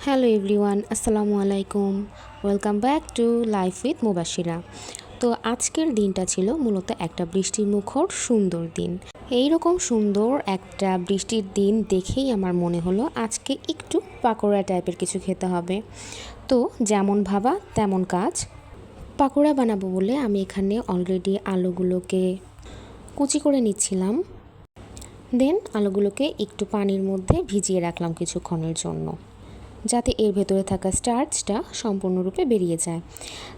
Hello everyone, আসসালামু আলাইকুম। Welcome back to life with Mubashira. তো আজকের দিনটা ছিল মূলত একটা বৃষ্টির মুখর সুন্দর দিন। এই রকম সুন্দর একটা বৃষ্টির দিন দেখেই আমার মনে হলো আজকে একটু পাকোড়া টাইপের কিছু খেতে হবে। তো যেমন ভাবা তেমন কাজ। পাকোড়া বানাবো বলে আমি এখানে অলরেডি আলুগুলোকে কুচি করে নিচ্ছিলাম। দেন আলুগুলোকে একটু পানির মধ্যে ভিজিয়ে রাখলাম কিছুক্ষণের জন্য, যাতে এর ভেতরে থাকা স্টার্চটা সম্পূর্ণরূপে বেরিয়ে যায়।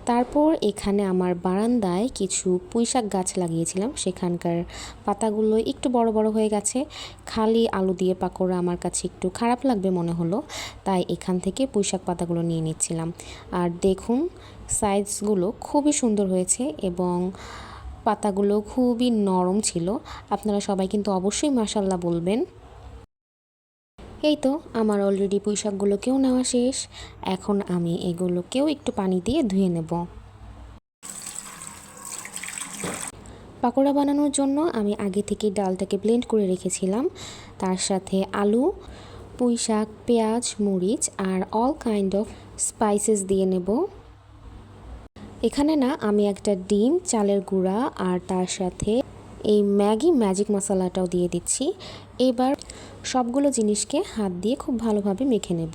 তারপর এখানে আমার বারান্দায় কিছু পুঁইশাক গাছ লাগিয়েছিলাম, সেখানকার পাতাগুলো একটু বড় বড় হয়ে গেছে। খালি আলু দিয়ে পাকোড়া আমার কাছে একটু খারাপ লাগবে মনে হলো, তাই এখান থেকে পুঁইশাক পাতাগুলো নিয়ে নিচ্ছিলাম। আর দেখুন সাইজগুলো খুবই সুন্দর হয়েছে এবং পাতাগুলো খুবই নরম ছিল। আপনারা সবাই কিন্তু অবশ্যই মাশাল্লাহ বলবেন। এই তো আমার অলরেডি পুঁইশাকগুলোকেও নেওয়া শেষ। এখন আমি এগুলোকেও একটু পানি দিয়ে ধুয়ে নেব। পাকোড়া বানানোর জন্য আমি আগে থেকে ডালটাকে ব্লেন্ড করে রেখেছিলাম। তার সাথে আলু, পুঁইশাক, পেঁয়াজ, মরিচ আর অল কাইন্ড অফ স্পাইসেস দিয়ে নেব। এখানে না আমি একটা ডিম, চালের গুঁড়া আর তার সাথে এই ম্যাগি ম্যাজিক মশলাটাও দিয়ে দিচ্ছি। এবার সবগুলো জিনিসকে হাত দিয়ে খুব ভালোভাবে মেখে নেব।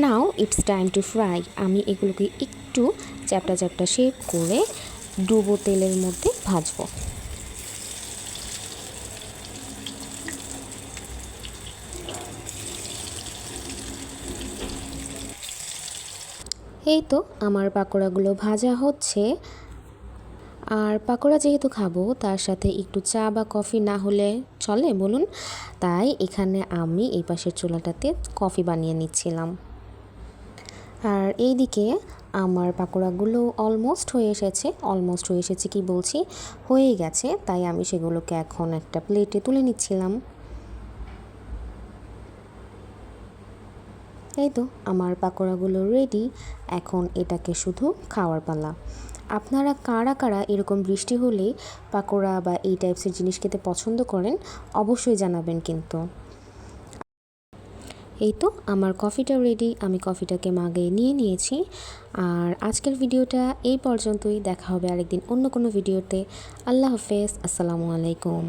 Now it's time to fry. আমি এগুলোকে একটু চ্যাপটা চ্যাপটা শেপ করে ডুবো তেলের মধ্যে ভাজবো। এই তো আমার পাকোড়াগুলো ভাজা হচ্ছে। আর পাকোড়া যেহেতু খাবো তার সাথে একটু চা বা কফি না হলে চলে বলুন, তাই এখানে আমি এই পাশের চুলাটাতে কফি বানিয়ে নিচ্ছিলাম। আর এইদিকে আমার পাকোড়াগুলো অলমোস্ট হয়ে এসেছে কি বলছি, হয়েই গেছে। তাই আমি সেগুলোকে এখন একটা প্লেটে তুলে নিচ্ছিলাম। এই তো আমার পাকোড়াগুলো রেডি। এখন এটাকে শুধু খাওয়ার পালা। আপনারা কারা কারা এরকম বৃষ্টি হলে পাকোড়া বা এই টাইপসের জিনিস খেতে পছন্দ করেন অবশ্যই জানাবেন কিন্তু। এই তো আমার কফিটা রেডি। আমি কফিটাকে মাগে নিয়ে নিয়েছি। আর আজকের ভিডিওটা এই পর্যন্তই। দেখা হবে আরেকদিন অন্য কোনো ভিডিওতে। আল্লাহ হাফেজ, আসসালামু আলাইকুম।